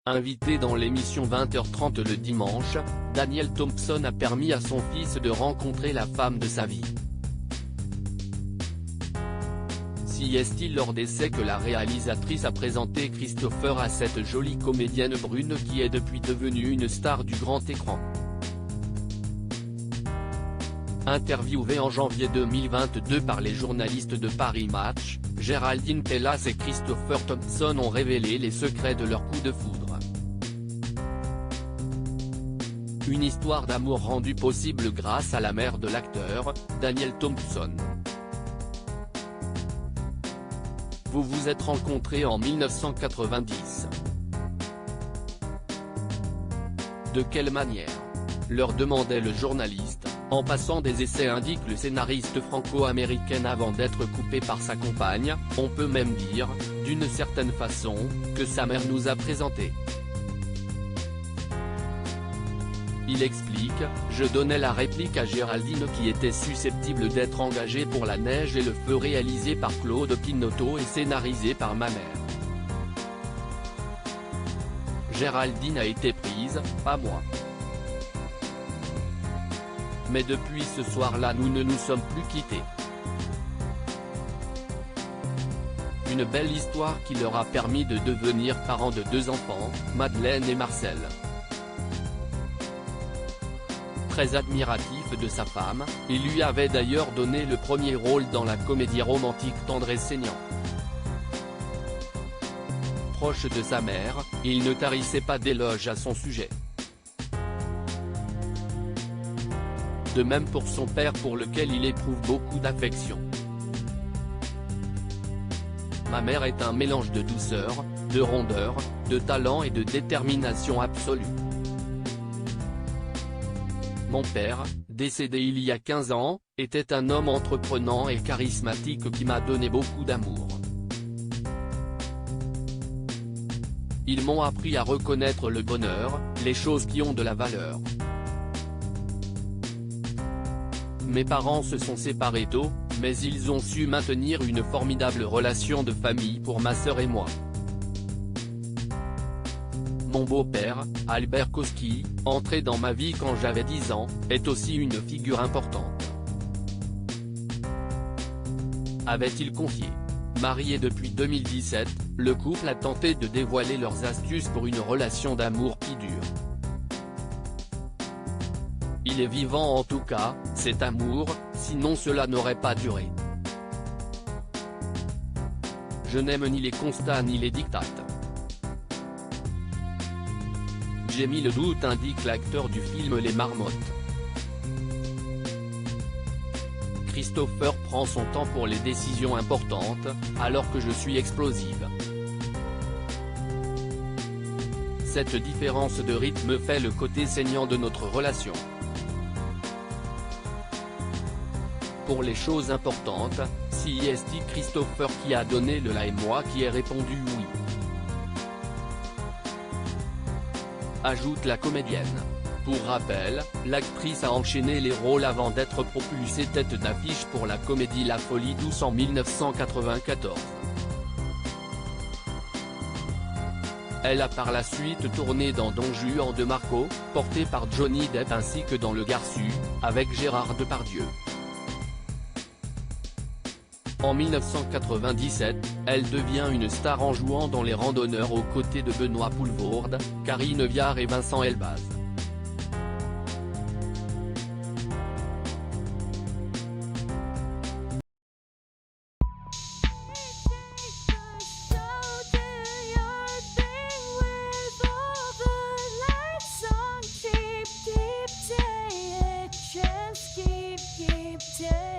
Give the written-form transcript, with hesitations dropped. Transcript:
Invité dans l'émission 20h30 le dimanche, Daniel Thompson a permis à son fils de rencontrer la femme de sa vie. Si est-il lors d'essais que la réalisatrice a présenté Christopher à cette jolie comédienne brune qui est depuis devenue une star du grand écran. Interviewés en janvier 2022 par les journalistes de Paris Match, Géraldine Pellas et Christopher Thompson ont révélé les secrets de leur coup de foudre. Une histoire d'amour rendue possible grâce à la mère de l'acteur, Daniel Thompson. Vous vous êtes rencontrés en 1990. De quelle manière? Leur demandait le journaliste, en passant des essais indique le scénariste franco-américaine avant d'être coupé par sa compagne. On peut même dire, d'une certaine façon, que sa mère nous a présenté. Il explique, je donnais la réplique à Géraldine qui était susceptible d'être engagée pour La Neige et le Feu réalisé par Claude Pinoteau et scénarisé par ma mère. Géraldine a été prise, pas moi. Mais depuis ce soir-là nous ne nous sommes plus quittés. Une belle histoire qui leur a permis de devenir parents de 2 enfants, Madeleine et Marcel. Très admiratif de sa femme, il lui avait d'ailleurs donné le premier rôle dans la comédie romantique Tendre et saignant. Proche de sa mère, il ne tarissait pas d'éloges à son sujet. De même pour son père pour lequel il éprouve beaucoup d'affection. Ma mère est un mélange de douceur, de rondeur, de talent et de détermination absolue. Mon père, décédé il y a 15 ans, était un homme entreprenant et charismatique qui m'a donné beaucoup d'amour. Ils m'ont appris à reconnaître le bonheur, les choses qui ont de la valeur. Mes parents se sont séparés tôt, mais ils ont su maintenir une formidable relation de famille pour ma sœur et moi. Mon beau-père, Albert Kosky, entré dans ma vie quand j'avais 10 ans, est aussi une figure importante. Avait-il confié. Marié depuis 2017, le couple a tenté de dévoiler leurs astuces pour une relation d'amour qui dure. Il est vivant en tout cas, cet amour, sinon cela n'aurait pas duré. Je n'aime ni les constats ni les dictates. J'ai mis le doute indique l'acteur du film Les Marmottes. Christopher prend son temps pour les décisions importantes, alors que je suis explosive. Cette différence de rythme fait le côté saignant de notre relation. Pour les choses importantes, si est Christopher qui a donné le là et moi qui ai répondu oui. Ajoute la comédienne. Pour rappel, l'actrice a enchaîné les rôles avant d'être propulsée tête d'affiche pour la comédie La Folie douce en 1994. Elle a par la suite tourné dans Don Juan de Marco, porté par Johnny Depp ainsi que dans Le Garçu, avec Gérard Depardieu. En 1997, elle devient une star en jouant dans Les Randonneurs aux côtés de Benoît Poelvoorde, Karine Viard et Vincent Elbaz. Keep